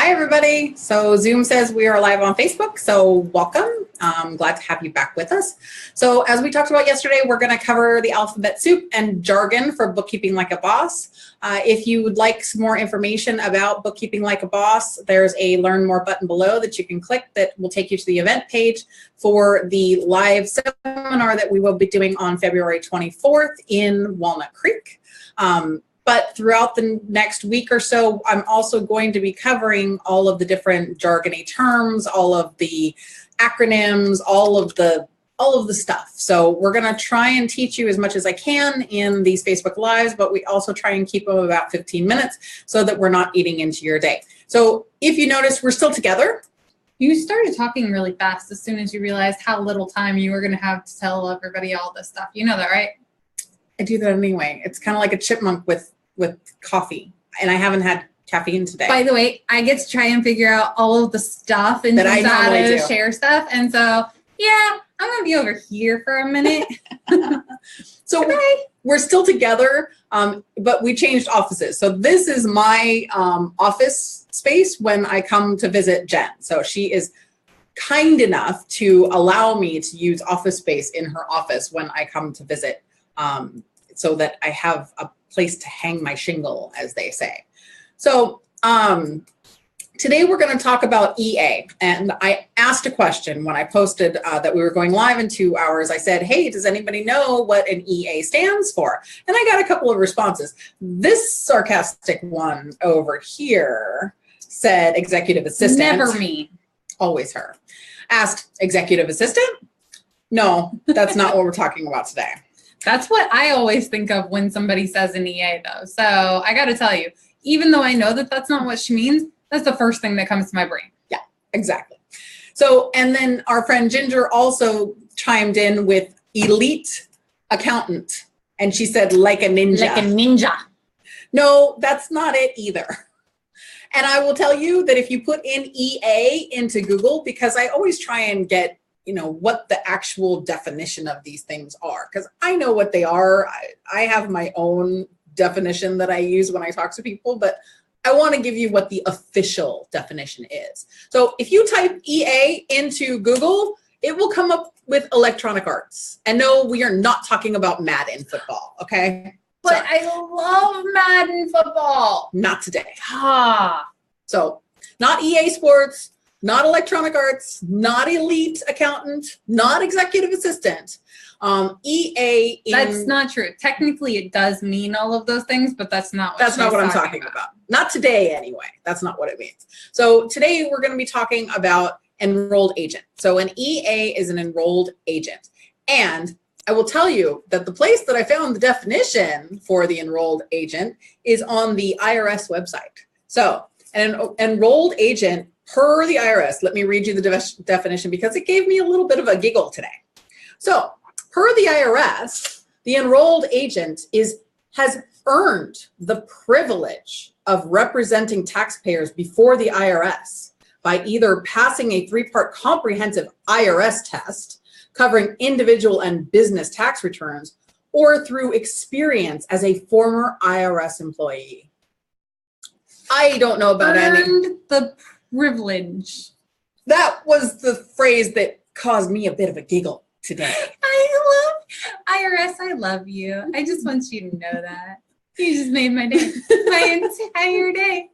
Hi, everybody. So Zoom says we are live on Facebook, so welcome. I'm glad to have you back with us. So as we talked about yesterday, we're going to cover the alphabet soup and jargon for bookkeeping like a boss. If you would like some more information about bookkeeping like a boss, there's a learn more button below that you can click that will take you to the event page for the live seminar that we will be doing on February 24th in Walnut Creek. But throughout the next week or so, I'm also going to be covering all of the different jargony terms, all of the acronyms, all of the stuff. So we're going to try and teach you as much as I can in these Facebook Lives, but we also try and keep them about 15 minutes so that we're not eating into your day. So if you notice, we're still together. You started talking really fast as soon as you realized how little time you were going to have to tell everybody all this stuff. You know that, right? I do that anyway. It's kind of like a chipmunk with coffee, and I haven't had caffeine today. By the way, I get to try and figure out all of the stuff and that I normally do. Share stuff, and so yeah, I'm gonna be over here for a minute. So we're still together, but we changed offices. So this is my office space when I come to visit Jen. So she is kind enough to allow me to use office space in her office when I come to visit, so that I have a place to hang my shingle, as they say. So today we're going to talk about EA. And I asked a question when I posted that we were going live in 2 hours. I said, hey, does anybody know what an EA stands for? And I got a couple of responses. This sarcastic one over here said executive assistant. Never me. Always her. Asked executive assistant? No, that's not what we're talking about today. That's what I always think of when somebody says an EA, though. So I got to tell you, even though I know that that's not what she means, that's the first thing that comes to my brain. Yeah, exactly. So, and then our friend Ginger also chimed in with elite accountant. And she said, like a ninja. Like a ninja. No, that's not it either. And I will tell you that if you put in EA into Google, because I always try and get what the actual definition of these things are, because I know what they are. I have my own definition that I use when I talk to people, but I want to give you what the official definition is. So if you type EA into Google, it will come up with electronic arts. And no, we are not talking about Madden football, okay? But I love Madden football. Not today. So not EA Sports, not electronic arts, not elite accountant, not executive assistant. EA. That's not true. Technically, it does mean all of those things, but that's not what I'm talking about. Not today, anyway. That's not what it means. So today we're going to be talking about enrolled agent. So an EA is an enrolled agent. And I will tell you that the place that I found the definition for the enrolled agent is on the IRS website. So an enrolled agent per the IRS, let me read you the definition because it gave me a little bit of a giggle today. So, per the IRS, the enrolled agent has earned the privilege of representing taxpayers before the IRS by either passing a 3-part comprehensive IRS test covering individual and business tax returns, or through experience as a former IRS employee. I don't know about earned the privilege. That was the phrase that caused me a bit of a giggle today. I love IRS. I love you. I just want you to know that. You just made my day, my entire day.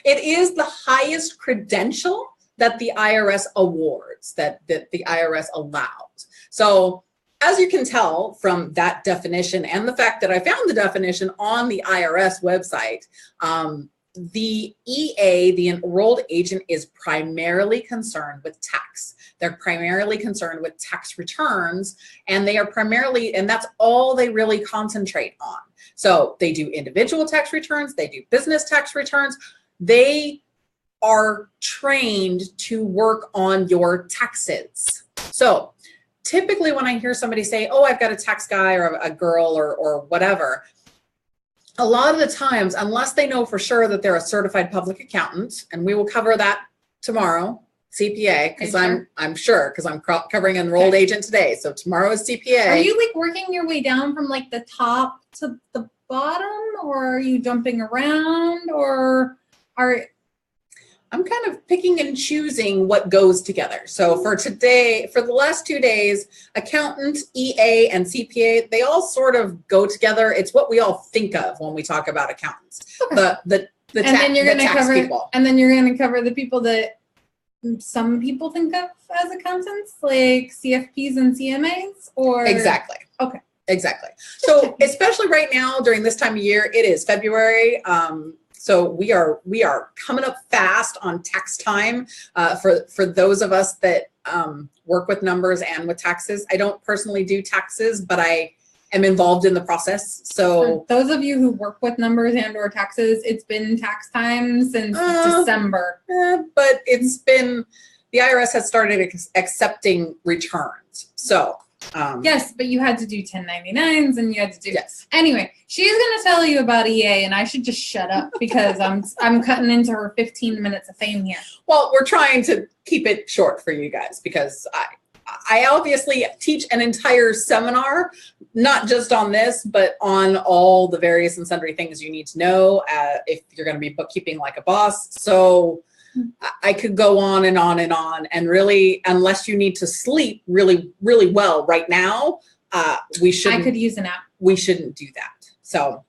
It is the highest credential that the IRS awards, that the IRS allows. So as you can tell from that definition and the fact that I found the definition on the IRS website, the EA, the enrolled agent, is primarily concerned with tax. They're primarily concerned with tax returns, and they are primarily, and that's all they really concentrate on. So they do individual tax returns, they do business tax returns. They are trained to work on your taxes. So typically when I hear somebody say, oh, I've got a tax guy or a girl or whatever, a lot of the times, unless they know for sure that they're a certified public accountant, and we will cover that tomorrow, CPA, because I'm sure, because I'm covering enrolled agent today. So tomorrow is CPA. Are you like working your way down from like the top to the bottom, or are you jumping around, or are I'm kind of picking and choosing what goes together. So for today, for the last 2 days, accountant, EA, and CPA, they all sort of go together. It's what we all think of when we talk about accountants. Okay. The and then you're going to tax cover, people. and then you're going to cover the people that some people think of as accountants, like CFPs and CMAs, or Exactly. Okay. Exactly. So especially right now during this time of year, it is February. So we are coming up fast on tax time for those of us that work with numbers and with taxes. I don't personally do taxes, but I am involved in the process. So for those of you who work with numbers and or taxes, it's been tax time since December. But it's been, the IRS has started accepting returns. So yes, but you had to do 1099s and you had to do yes. Anyway, she's going to tell you about EA, and I should just shut up because I'm cutting into her 15 minutes of fame here. Well, we're trying to keep it short for you guys because I obviously teach an entire seminar, not just on this, but on all the various and sundry things you need to know if you're going to be bookkeeping like a boss. So I could go on and on and on, and really, unless you need to sleep really, really well right now, we shouldn't. I could use a nap. We shouldn't do that. So,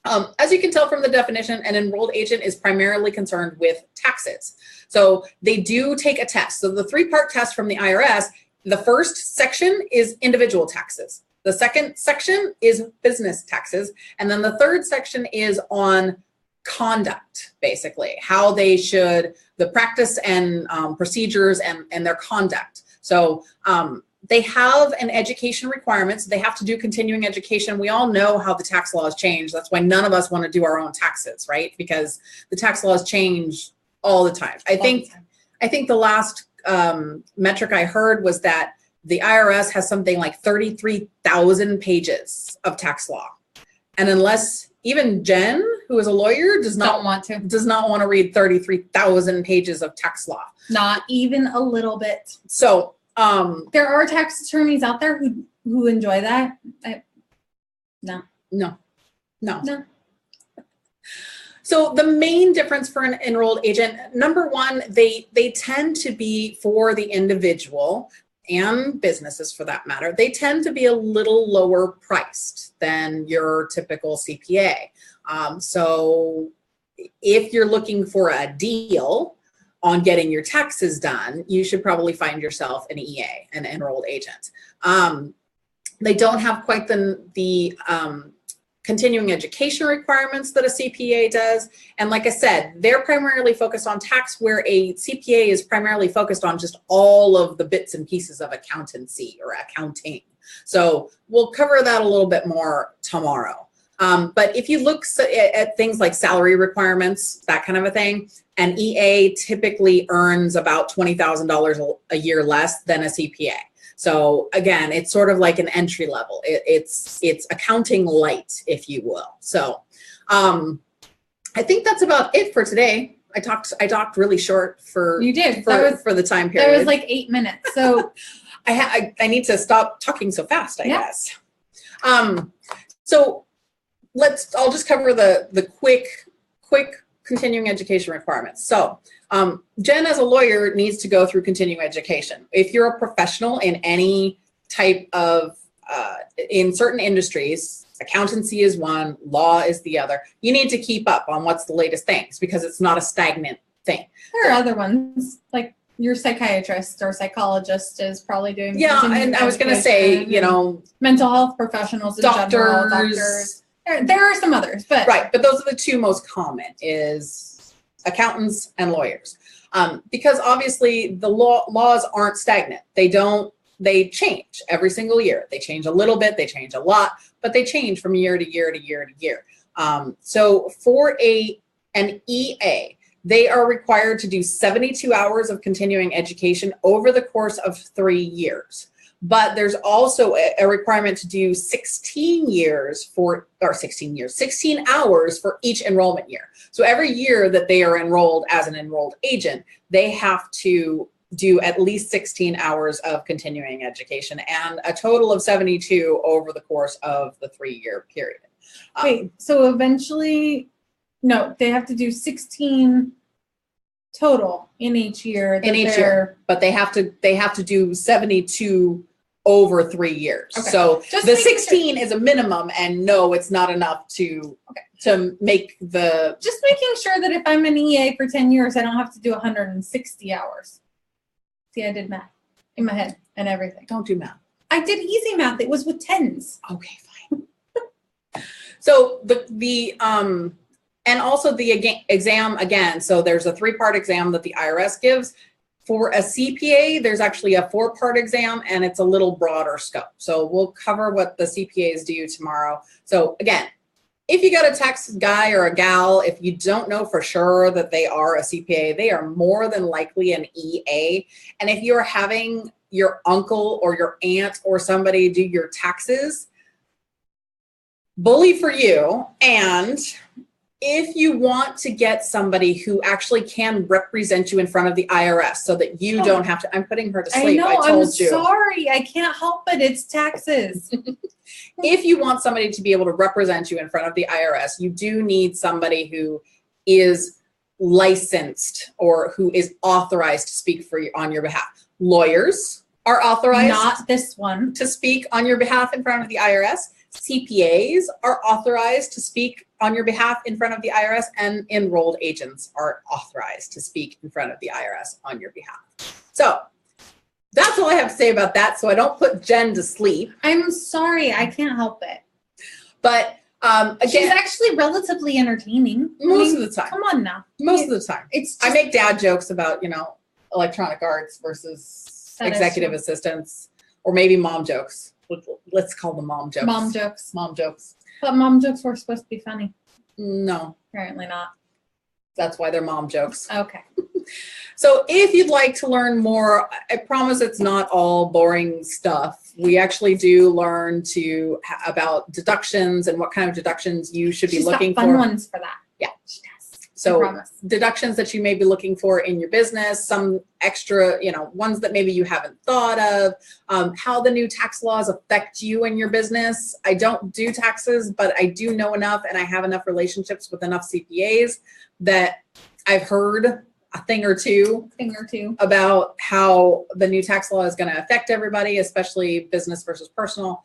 as you can tell from the definition, an enrolled agent is primarily concerned with taxes. So they do take a test. So the 3-part test from the IRS, the first section is individual taxes. The second section is business taxes. And then the third section is on conduct, basically, how they should, the practice and procedures and their conduct. So they have an education requirement. So they have to do continuing education. We all know how the tax laws change. That's why none of us want to do our own taxes, right? Because the tax laws change all the time. I think the last metric I heard was that the IRS has something like 33,000 pages of tax law. And unless even Jen, who is a lawyer, does not want to read 33,000 pages of tax law. Not even a little bit. So there are tax attorneys out there who enjoy that. No. So the main difference for an enrolled agent, number one, they tend to be, for the individual and businesses for that matter, they tend to be a little lower priced than your typical CPA. So if you're looking for a deal on getting your taxes done, you should probably find yourself an EA, an enrolled agent. They don't have quite the continuing education requirements that a CPA does. And like I said, they're primarily focused on tax, where a CPA is primarily focused on just all of the bits and pieces of accountancy or accounting. So we'll cover that a little bit more tomorrow. But if you look at things like salary requirements, that kind of a thing, an EA typically earns about $20,000 a year less than a CPA. So again, it's sort of like an entry level. It's accounting light, if you will. So I think that's about it for today. I talked really short for you did for the time period. That was like 8 minutes. So I need to stop talking so fast, I guess. So I'll just cover the quick continuing education requirements. So Jen, as a lawyer, needs to go through continuing education. If you're a professional in any type of, in certain industries, accountancy is one, law is the other, you need to keep up on what's the latest things, because it's not a stagnant thing. There are other ones, like your psychiatrist or psychologist is probably doing. Yeah, and I was going to say, mental health professionals in general, doctors. There are some others, but right. But those are the two most common, is accountants and lawyers, because obviously the laws aren't stagnant. They change every single year. They change a little bit, they change a lot, but they change from year to year to year to year. So for an EA, they are required to do 72 hours of continuing education over the course of 3 years. But there's also a requirement to do 16 hours for each enrollment year. So every year that they are enrolled as an enrolled agent, they have to do at least 16 hours of continuing education, and a total of 72 over the course of the 3-year period. Wait, so eventually, no, they have to do 16 total in each year. In each year, but they have to do 72 over 3 years. Okay. So Just the making 16 is a minimum, and no, it's not enough to make the. Just making sure that if I'm an EA for 10 years, I don't have to do 160 hours. See, I did math in my head and everything. Don't do math. I did easy math. It was with tens. Okay, fine. So and also the exam again. So there's a 3-part exam that the IRS gives. For a CPA, there's actually a 4-part exam, and it's a little broader scope. So we'll cover what the CPAs do tomorrow. So again, if you got a tax guy or a gal, if you don't know for sure that they are a CPA, they are more than likely an EA. And if you're having your uncle or your aunt or somebody do your taxes, bully for you. And if you want to get somebody who actually can represent you in front of the IRS so that you don't have to, I'm putting her to sleep. I know, I'm sorry. I can't help it. It's taxes. If you want somebody to be able to represent you in front of the IRS, you do need somebody who is licensed or who is authorized to speak for you on your behalf. Lawyers are authorized. Not this one. To speak on your behalf in front of the IRS. CPAs are authorized to speak on your behalf in front of the IRS, and enrolled agents are authorized to speak in front of the IRS on your behalf. So that's all I have to say about that. So I don't put Jen to sleep. I'm sorry. I can't help it. But again, she's actually relatively entertaining. Most of the time. Come on now. Most of the time. It's just, I make dad jokes about, electronic arts versus executive assistants, or maybe mom jokes. Let's call them mom jokes. Mom jokes. Mom jokes. But mom jokes were supposed to be funny. No. Apparently not. That's why they're mom jokes. Okay. So if you'd like to learn more, I promise it's not all boring stuff. We actually do learn about deductions and what kind of deductions you should be looking for. She's got fun ones for that. Yeah. She does. So deductions that you may be looking for in your business, some extra, ones that maybe you haven't thought of, how the new tax laws affect you and your business. I don't do taxes, but I do know enough, and I have enough relationships with enough CPAs that I've heard a thing or two about how the new tax law is going to affect everybody, especially business versus personal.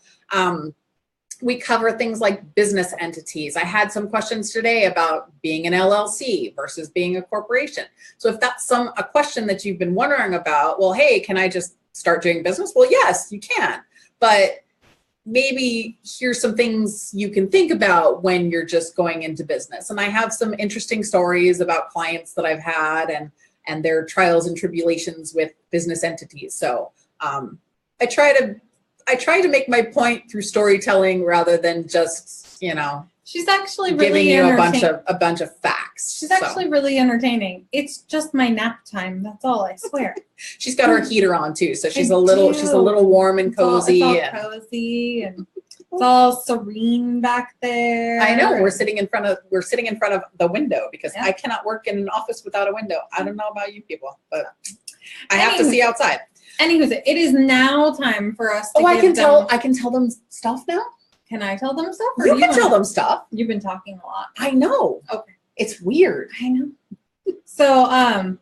We cover things like business entities. I had some questions today about being an LLC versus being a corporation. So if that's a question that you've been wondering about, well, hey, can I just start doing business? Well, yes, you can. But maybe here's some things you can think about when you're just going into business. And I have some interesting stories about clients that I've had and their trials and tribulations with business entities. So I try to make my point through storytelling rather than just, she's actually giving you a bunch of facts. She's actually really entertaining. It's just my nap time. That's all, I swear. She's got her heater on too, so she's a little warm and cozy. It's all cozy and it's all serene back there. I know. We're sitting in front of the window because I cannot work in an office without a window. I don't know about you people, but I have to see outside. Anyways, it is now time for us to I can tell them stuff now? Can I tell them stuff? You can tell them stuff. You've been talking a lot. I know. Okay. It's weird. I know. So I'm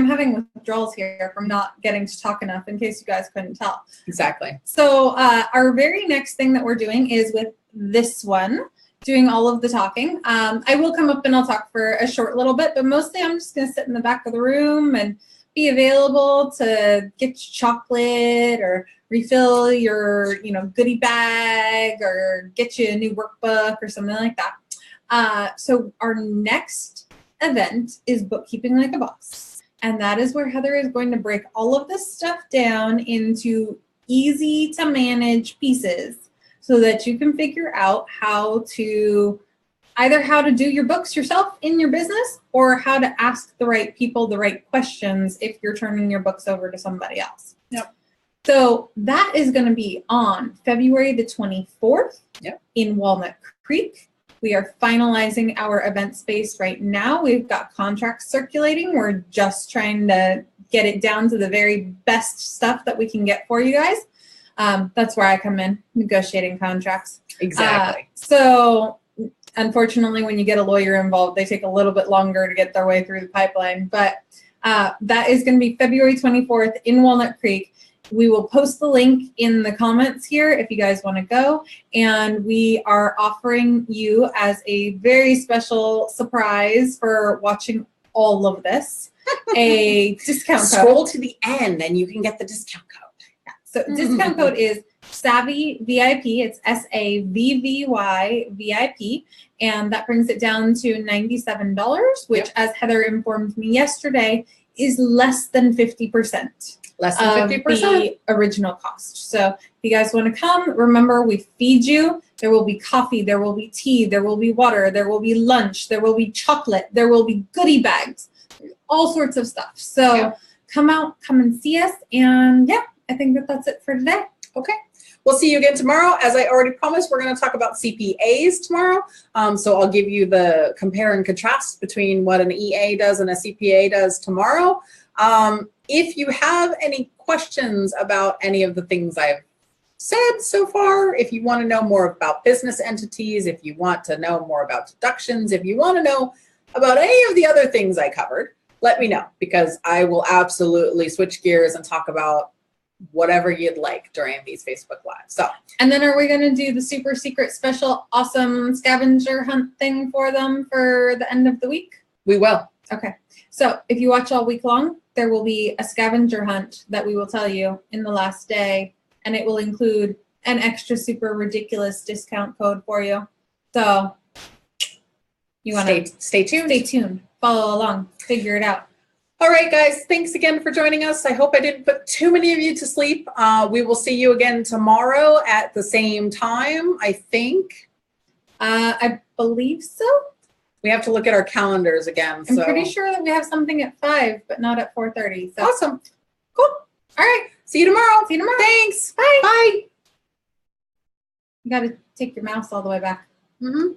having withdrawals here from not getting to talk enough, in case you guys couldn't tell. Exactly. So our very next thing that we're doing is with this one, doing all of the talking. I will come up and I'll talk for a short little bit, but mostly I'm just going to sit in the back of the room and be available to get you chocolate or refill your, goodie bag or get you a new workbook or something like that. So our next event is Bookkeeping Like a Boss. And that is where Heather is going to break all of this stuff down into easy to manage pieces so that you can figure out how to do your books yourself in your business, or how to ask the right people the right questions if you're turning your books over to somebody else. Yep. So that is going to be on February the 24th in Walnut Creek. We are finalizing our event space right now. We've got contracts circulating. We're just trying to get it down to the very best stuff that we can get for you guys. That's where I come in, negotiating contracts. Exactly. So Unfortunately, when you get a lawyer involved, they take a little bit longer to get their way through the pipeline. But that is going to be February 24th in Walnut Creek. We will post the link in the comments here if you guys want to go. And we are offering you as a very special surprise for watching all of this, a discount code. Scroll to the end and you can get the discount code. Yeah. So discount code is Savvy VIP. It's SAVVY VIP. And that brings it down to $97, which, as Heather informed me yesterday, is less than 50%. Less than 50%. The original cost. So if you guys want to come, remember we feed you. There will be coffee, there will be tea, there will be water, there will be lunch, there will be chocolate, there will be goodie bags, all sorts of stuff. So come out, come and see us. And yeah, I think that's it for today. Okay. We'll see you again tomorrow. As I already promised, we're going to talk about CPAs tomorrow. So I'll give you the compare and contrast between what an EA does and a CPA does tomorrow. If you have any questions about any of the things I've said so far, if you want to know more about business entities, if you want to know more about deductions, if you want to know about any of the other things I covered, let me know, because I will absolutely switch gears and talk about whatever you'd like during these Facebook Lives. So, and then are we going to do the super secret special awesome scavenger hunt thing for them for the end of the week? We will. Okay. So if you watch all week long, there will be a scavenger hunt that we will tell you in the last day, and it will include an extra super ridiculous discount code for you. So you want to stay tuned. Stay tuned. Follow along. Figure it out. All right, guys. Thanks again for joining us. I hope I didn't put too many of you to sleep. We will see you again tomorrow at the same time, I think. I believe so. We have to look at our calendars again. I'm pretty sure that we have something at 5, but not at 4:30. So. Awesome. Cool. All right. See you tomorrow. See you tomorrow. Thanks. Bye. Bye. You got to take your mouse all the way back. Mm-hmm.